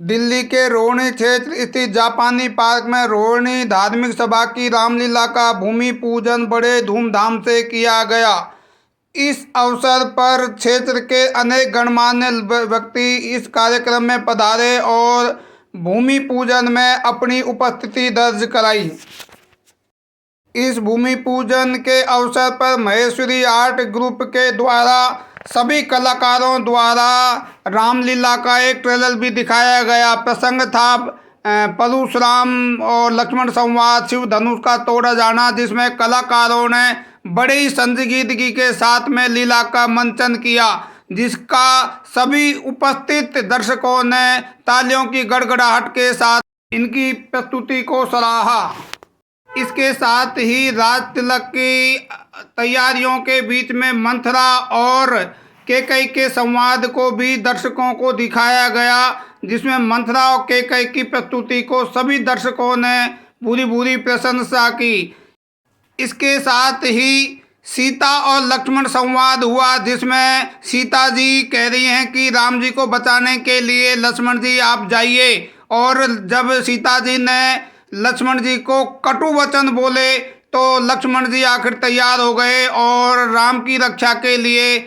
दिल्ली के रोहिणी क्षेत्र स्थित जापानी पार्क में रोहिणी धार्मिक सभा की रामलीला का भूमि पूजन बड़े धूमधाम से किया गया। इस अवसर पर क्षेत्र के अनेक गणमान्य व्यक्ति इस कार्यक्रम में पधारे और भूमि पूजन में अपनी उपस्थिति दर्ज कराई। इस भूमि पूजन के अवसर पर महेश्वरी आर्ट ग्रुप के द्वारा सभी कलाकारों द्वारा रामलीला का एक ट्रेलर भी दिखाया गया। प्रसंग था परशुराम और लक्ष्मण संवाद, शिव धनुष का तोड़ा जाना, जिसमें कलाकारों ने बड़े ही संजीदगी के साथ में लीला का मंचन किया, जिसका सभी उपस्थित दर्शकों ने तालियों की गड़गड़ाहट के साथ इनकी प्रस्तुति को सराहा। इसके साथ ही राज तिलक की तैयारियों के बीच में मंथरा और केकई के संवाद को भी दर्शकों को दिखाया गया, जिसमें मंथरा और केकई की प्रस्तुति को सभी दर्शकों ने पूरी पूरी प्रशंसा की। इसके साथ ही सीता और लक्ष्मण संवाद हुआ, जिसमें सीता जी कह रही हैं कि राम जी को बचाने के लिए लक्ष्मण जी आप जाइए, और जब सीता जी ने लक्ष्मण जी को कटु वचन बोले तो लक्ष्मण जी आखिर तैयार हो गए और राम की रक्षा के लिए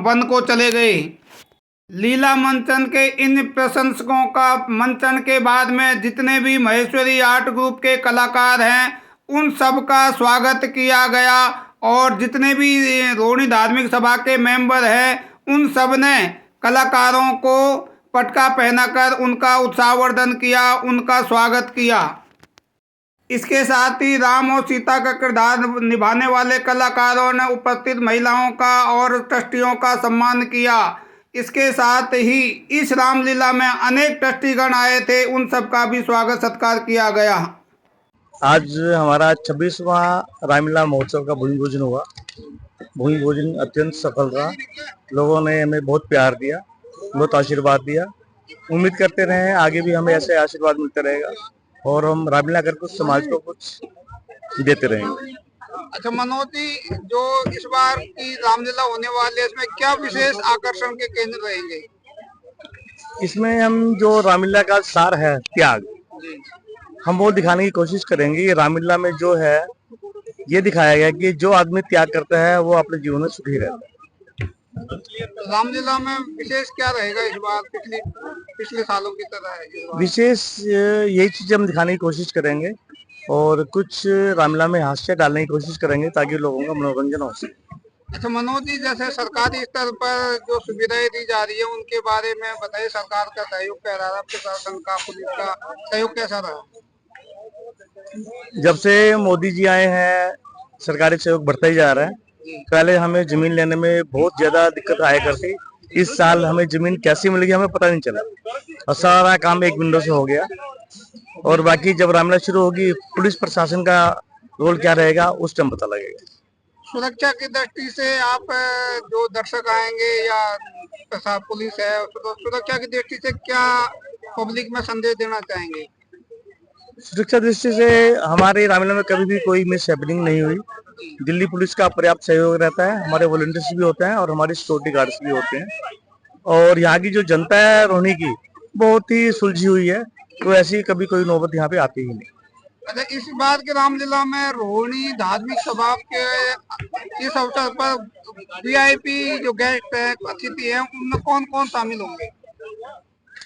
वन को चले गए। लीला मंचन के इन प्रशंसकों का मंचन के बाद में जितने भी महेश्वरी आर्ट ग्रुप के कलाकार हैं उन सब का स्वागत किया गया, और जितने भी रोहिणी धार्मिक सभा के मेंबर हैं उन सब ने कलाकारों को पटका पहनाकर उनका उत्साहवर्धन किया, उनका स्वागत किया। इसके साथ ही राम और सीता का किरदार निभाने वाले कलाकारों ने उपस्थित महिलाओं का और ट्रस्टियों का सम्मान किया। इसके साथ ही इस रामलीला में अनेक ट्रस्टीगण आए थे, उन सब का भी स्वागत सत्कार किया गया। आज हमारा 26वां रामलीला महोत्सव का भूमि पूजन हुआ। भूमि पूजन अत्यंत सफल रहा। लोगों ने हमें बहुत प्यार दिया, बहुत आशीर्वाद दिया। उम्मीद करते रहे आगे भी हमें ऐसे आशीर्वाद मिलते रहेगा और हम रामलीला कर कुछ समाज को कुछ देते रहेंगे। अच्छा मनोज जी, जो इस बार की रामलीला होने वाली है इसमें क्या विशेष आकर्षण के केंद्र रहेंगे? इसमें हम जो रामलीला का सार है त्याग, हम वो दिखाने की कोशिश करेंगे। ये रामलीला में जो है ये दिखाया गया कि जो आदमी त्याग करता है वो अपने जीवन में सुखी रहता है। रामलीला में विशेष क्या रहेगा इस बार पिछले सालों की तरह है? विशेष यही चीज हम दिखाने की कोशिश करेंगे और कुछ रामलीला में हास्य डालने की कोशिश करेंगे ताकि लोगों का मनोरंजन हो सके। अच्छा मनोज जी, जैसे सरकारी स्तर पर जो सुविधाएं दी जा रही है उनके बारे में बताइए। सरकार का सहयोग क्या रहा, प्रशासन का, पुलिस का सहयोग कैसा रहा? जब से मोदी जी आए हैं सरकारी सहयोग बढ़ता ही जा रहा है। पहले हमें जमीन लेने में बहुत ज्यादा दिक्कत आया करती, इस साल हमें जमीन कैसी मिलेगी हमें पता नहीं चला और सारा काम एक विंडो से हो गया। और बाकी जब रामलीला शुरू होगी पुलिस प्रशासन का रोल क्या रहेगा उस टाइम पता लगेगा। सुरक्षा की दृष्टि से आप जो दर्शक आएंगे या पुलिस है, सुरक्षा की दृष्टि से क्या पब्लिक में संदेश देना चाहेंगे? सुरक्षा दृष्टि से हमारे रामलीला में कभी भी कोई मिस हैपनिंग नहीं हुई। दिल्ली पुलिस का पर्याप्त सहयोग रहता है, हमारे वॉलंटियर्स भी होते हैं और हमारे सिक्योरिटी गार्ड्स भी होते हैं। और यहाँ की जो जनता है रोहिणी की बहुत ही सुलझी हुई है, तो ऐसी कभी कोई नौबत यहाँ पे आती ही नहीं। अच्छा, इस बार के रामलीला में रोहिणी धार्मिक सभा के इस अवसर पर वीआईपी जो गेस्ट है, अतिथि है, उनमें कौन कौन शामिल होंगे?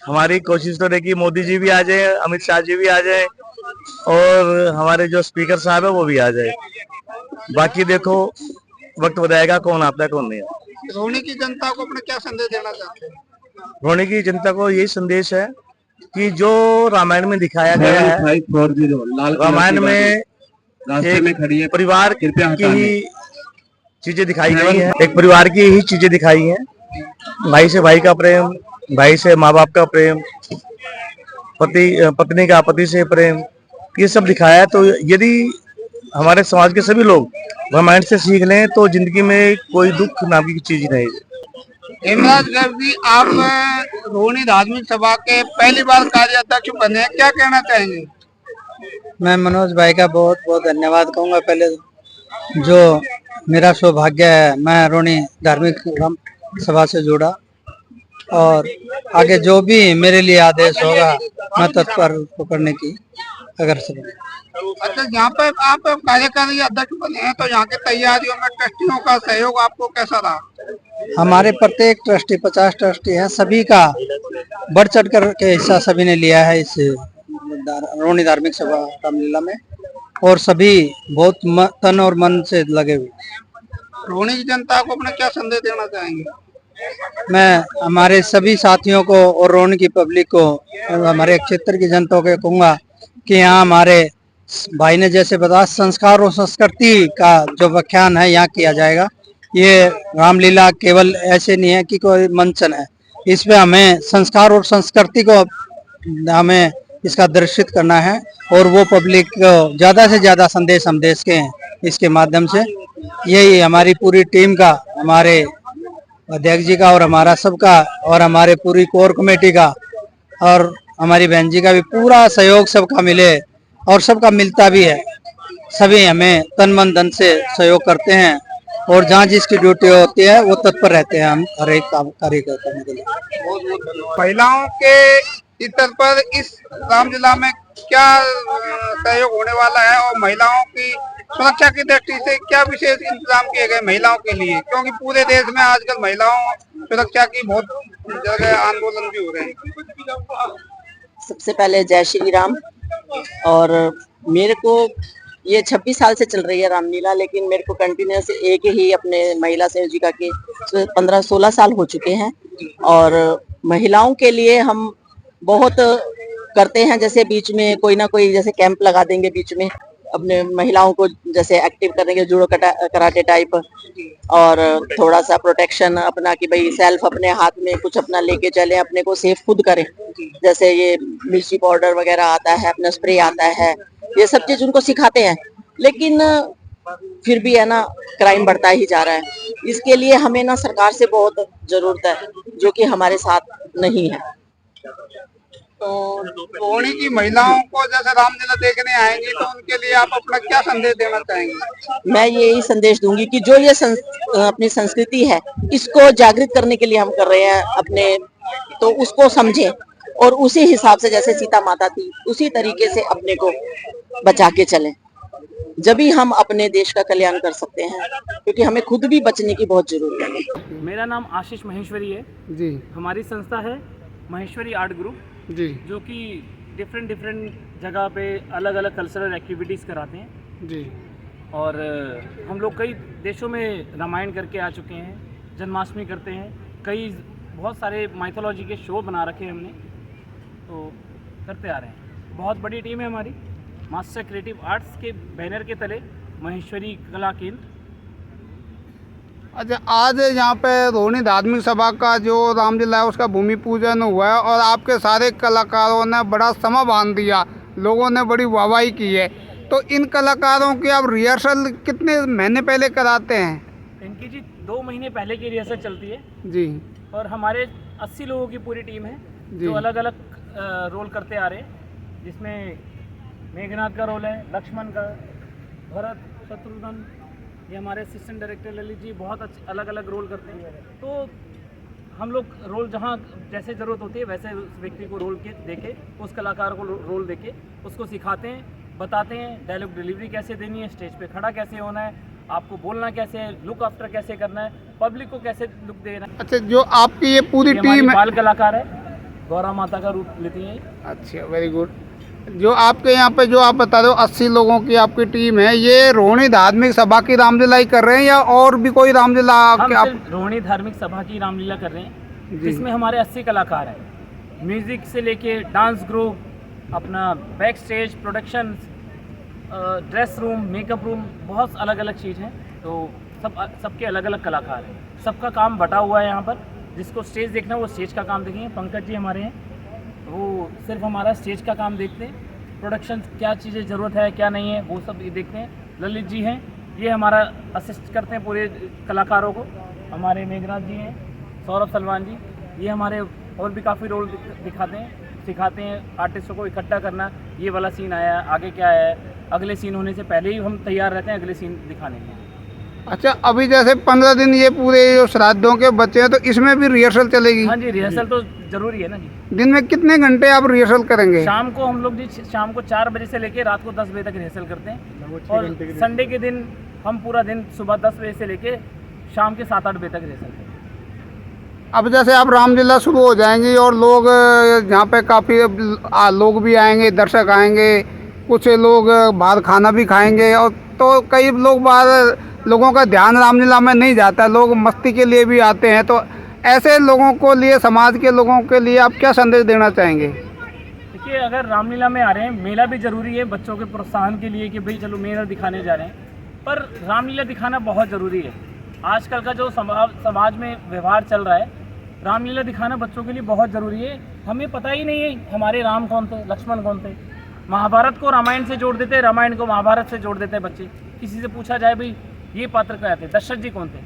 हमारी कोशिश तो रही कि मोदी जी भी आ जाए, अमित शाह जी भी आ जाए और हमारे जो स्पीकर साहब है वो भी आ जाए। बाकी देखो वक्त बताएगा कौन आता है कौन नहीं आता। रोहिणी की जनता को अपने क्या संदेश देना चाहते हैं? रोहिणी की जनता को यही संदेश है कि जो रामायण में दिखाया गया है, रामायण में एक परिवार की ही चीजें दिखाई गई हैं, एक परिवार की ही चीजें दिखाई हैं। भाई से भाई का प्रेम, भाई से माँ बाप का प्रेम, पत्नी का पति से प्रेम, ये सब दिखाया है। तो यदि हमारे समाज के सभी लोग रामायण से सीख लें तो जिंदगी में कोई दुख नाम की चीज नहीं है। हेमराज गर्ग जी, आप रोहिणी धार्मिक सभा के पहली बार कार्याध्यक्ष बने, क्या कहना चाहेंगे? मैं मनोज भाई का बहुत बहुत धन्यवाद कहूँगा। पहले जो मेरा सौभाग्य है मैं रोहिणी धार्मिक सभा से जुड़ा और आगे जो भी मेरे लिए आदेश होगा मैं तत्पर उसको करने की अगर सब। अच्छा, यहाँ पे आप कार्यकारी अध्यक्ष बने हैं, तो यहाँ की तैयारियों में ट्रस्टियों का सहयोग आपको कैसा रहा? हमारे प्रत्येक ट्रस्टी 50 ट्रस्टी है, सभी का बढ़ चढ़ कर के हिस्सा सभी ने लिया है इस रोहिणी धार्मिक सभा रामलीला में, और सभी बहुत तन और मन से लगे हुए। रोहिणी की जनता को अपने क्या संदेश देना चाहेंगे? मैं हमारे सभी साथियों को और रोहिणी की पब्लिक को और हमारे क्षेत्र की जनता को कहूँगा कि यहाँ हमारे भाई ने जैसे बताया संस्कार और संस्कृति का जो व्याख्यान है यहाँ किया जाएगा। ये रामलीला केवल ऐसे नहीं है कि कोई मंचन है, इसमें हमें संस्कार और संस्कृति को हमें इसका दर्शित करना है और वो पब्लिक को ज़्यादा से ज़्यादा संदेश हम दे सकें इसके माध्यम से। यही हमारी पूरी टीम का, हमारे अध्यक्ष जी का और हमारा सबका और हमारे पूरी कोर कमेटी का और हमारी बहन जी का भी पूरा सहयोग सबका मिले और सबका मिलता भी है। सभी हमें तन मन धन से सहयोग करते हैं और जहाँ जिसकी ड्यूटी होती है वो तत्पर रहते हैं हम हर एक काम कार्य करने के लिए। महिलाओं के स्तर पर इस रामलीला में क्या सहयोग होने वाला है और महिलाओं की सुरक्षा की दृष्टि से क्या विशेष इंतजाम किए गए महिलाओं के लिए, क्योंकि पूरे देश में आजकल महिलाओं सुरक्षा की बहुत जगह आंदोलन भी हो रहे हैं। सबसे पहले जय श्री राम। और मेरे को ये 26 साल से चल रही है रामलीला, लेकिन मेरे को कंटिन्यूस एक ही अपने महिला संयोजिका के 15-16 साल हो चुके हैं और महिलाओं के लिए हम बहुत करते हैं। जैसे बीच में कोई ना कोई जैसे कैंप लगा देंगे बीच में अपने महिलाओं को जैसे एक्टिव करेंगे, जूडो कराटे टाइप, और थोड़ा सा प्रोटेक्शन अपना कि भाई सेल्फ अपने हाथ में कुछ अपना लेके चले, अपने को सेफ खुद करें। जैसे ये मिर्ची पाउडर वगैरह आता है, अपना स्प्रे आता है, ये सब चीज उनको सिखाते हैं। लेकिन फिर भी है ना क्राइम बढ़ता ही जा रहा है। इसके लिए हमें ना सरकार से बहुत जरूरत है जो कि हमारे साथ नहीं है। तो रोहिणी की महिलाओं को जैसे रामलीला देखने आएंगी तो उनके लिए आप अपना क्या संदेश देना चाहेंगे? मैं यही संदेश दूंगी कि जो ये अपनी संस्कृति है इसको जागृत करने के लिए हम कर रहे हैं अपने, तो उसको समझें और उसी हिसाब से जैसे सीता माता थी उसी तरीके से अपने को बचा के चलें। जब भी हम अपने देश का कल्याण कर सकते हैं, क्योंकि हमें खुद भी बचने की बहुत जरूरत है। मेरा नाम आशीष महेश्वरी है जी हमारी संस्था है महेश्वरी आर्ट ग्रुप, जी जो कि डिफरेंट जगह पे अलग अलग कल्चरल एक्टिविटीज़ कराते हैं। जी और हम लोग कई देशों में रामायण करके आ चुके हैं, जन्माष्टमी करते हैं, कई बहुत सारे माइथोलॉजी के शो बना रखे हैं हमने, तो करते आ रहे हैं। बहुत बड़ी टीम है हमारी, मास्टर क्रिएटिव आर्ट्स के बैनर के तले महेश्वरी कला केंद्र। अच्छा, आज यहाँ पे रोहिणी धार्मिक सभा का जो रामलीला है उसका भूमि पूजन हुआ है और आपके सारे कलाकारों ने बड़ा समय बांध दिया, लोगों ने बड़ी वाहवाही की है। तो इन कलाकारों की आप रिहर्सल कितने महीने पहले कराते हैं? इनकी जी 2 महीने पहले की रिहर्सल चलती है जी। और हमारे 80 लोगों की पूरी टीम है जो अलग अलग रोल करते आ रहे हैं, जिसमें मेघनाथ का रोल है, लक्ष्मण का, भरत, शत्रुघ्न, ये हमारे असिस्टेंट डायरेक्टर ललित जी बहुत अच्छे अलग अलग रोल करते हैं। तो हम लोग रोल जहाँ जैसे ज़रूरत होती है वैसे उस व्यक्ति को रोल के देके, उस कलाकार को रोल देके उसको सिखाते हैं, बताते हैं डायलॉग डिलीवरी कैसे देनी है, स्टेज पे खड़ा कैसे होना है, आपको बोलना कैसे है, लुक आफ्टर कैसे करना है, पब्लिक को कैसे लुक देना है। अच्छा, जो आपकी ये पूरी ये हमारी टीम है, बाल कलाकार है, गौरा माता का रूप लेती है। अच्छा वेरी गुड। जो आपके यहाँ पे जो आप बता रहे हो 80 लोगों की आपकी टीम है, ये रोहिणी धार्मिक सभा की रामलीला ही कर रहे हैं या और भी कोई रामलीला? हम आप सिर्फ रोहिणी धार्मिक सभा की रामलीला कर रहे हैं, जिसमें हमारे 80 कलाकार हैं, म्यूजिक से लेके डांस ग्रुप, अपना back stage production, dress room, makeup room, बहुत अलग अलग चीज़ हैं। तो सबके अलग अलग कलाकार हैं, सबका काम बटा हुआ है यहाँ पर। जिसको स्टेज देखना है वो स्टेज का काम देखेंगे। पंकज जी हमारे हैं, वो सिर्फ हमारा स्टेज का काम देखते हैं, प्रोडक्शन क्या चीज़ें ज़रूरत है क्या नहीं है वो सब ये देखते हैं। ललित जी हैं, ये हमारा असिस्ट करते हैं पूरे कलाकारों को। हमारे मेघनाथ जी हैं, सौरभ सलमान जी, ये हमारे और भी काफ़ी रोल दिखाते हैं, सिखाते हैं आर्टिस्टों को इकट्ठा करना, ये वाला सीन आया है, आगे क्या है, अगले सीन होने से पहले ही हम तैयार रहते हैं अगले सीन दिखाने के। अच्छा, अभी जैसे 15 दिन ये पूरे जो श्राद्धों के बच्चे हैं तो इसमें भी रिहर्सल चलेगी? हाँ जी, रिहर्सल तो जरूरी है ना जी। दिन में कितने घंटे आप रिहर्सल करेंगे? शाम को हम लोग जी शाम को 4 बजे से लेके रात को 10 बजे तक रिहर्सल करते हैं, और संडे के दिन हम पूरा दिन सुबह 10 बजे से लेके शाम के 7-8 बजे तक रिहर्सल करते हैं। अब जैसे अब रामलीला शुरू हो जाएंगी और लोग यहाँ पे काफ़ी लोग भी आएंगे, दर्शक आएंगे, कुछ लोग बाहर खाना भी खाएंगे, और तो कई लोग बाहर लोगों का ध्यान रामलीला में नहीं जाता, लोग मस्ती के लिए भी आते हैं। तो ऐसे लोगों को लिए, समाज के लोगों के लिए आप क्या संदेश देना चाहेंगे? देखिए, अगर रामलीला में आ रहे हैं, मेला भी ज़रूरी है बच्चों के प्रोत्साहन के लिए कि भाई चलो मेला दिखाने जा रहे हैं, पर रामलीला दिखाना बहुत ज़रूरी है। आजकल का जो समाज में व्यवहार चल रहा है, रामलीला दिखाना बच्चों के लिए बहुत ज़रूरी है। हमें पता ही नहीं है हमारे राम कौन थे, लक्ष्मण कौन थे। महाभारत को रामायण से जोड़ देते, रामायण को महाभारत से जोड़ देते बच्चे। किसी से पूछा जाए भाई ये पात्र क्या थे, दशरथ जी कौन थे,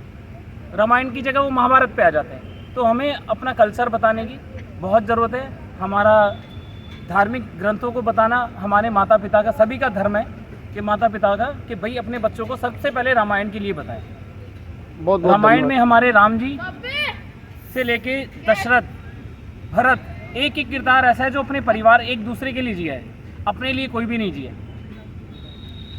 रामायण की जगह वो महाभारत पे आ जाते हैं। तो हमें अपना कल्चर बताने की बहुत ज़रूरत है। हमारा धार्मिक ग्रंथों को बताना हमारे माता पिता का, सभी का धर्म है कि माता पिता का, कि भाई अपने बच्चों को सबसे पहले रामायण के लिए बताएं। बहुत रामायण में हमारे राम जी से लेके दशरथ, भरत, एक एक किरदार ऐसा है जो अपने परिवार, एक दूसरे के लिए जिया है, अपने लिए कोई भी नहीं जिया।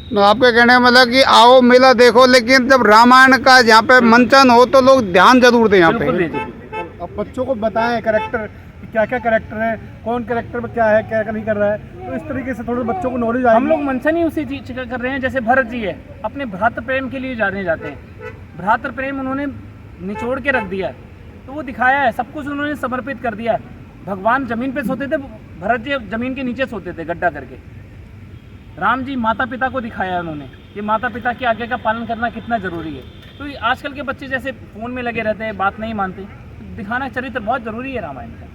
तो आपके कहने का मतलब कि आओ मेला देखो, लेकिन जब रामायण का यहाँ पे मंचन हो तो लोग ध्यान जरूर दें यहाँ पे। बिल्कुल दीजिए। अब बच्चों को बताएं कैरेक्टर, क्या क्या कैरेक्टर है, कौन कैरेक्टर में क्या है, क्या क्या नहीं कर रहा है, तो इस तरीके से थोड़ा बच्चों को नॉलेज आएगी। हम लोग मंचन ही उसी चीज का कर रहे हैं। जैसे भरत जी है, अपने भ्रातृ प्रेम के लिए जाते हैं, भ्रातृ प्रेम उन्होंने निचोड़ के रख दिया, तो वो दिखाया है, सब कुछ उन्होंने समर्पित कर दिया। भगवान जमीन पे सोते थे, भरत जी जमीन के नीचे सोते थे गड्ढा करके। राम जी माता पिता को दिखाया है उन्होंने कि माता पिता की आज्ञा का पालन करना कितना ज़रूरी है। तो आजकल के बच्चे जैसे फ़ोन में लगे रहते हैं, बात नहीं मानते, दिखाना चरित्र बहुत ज़रूरी है रामायण का।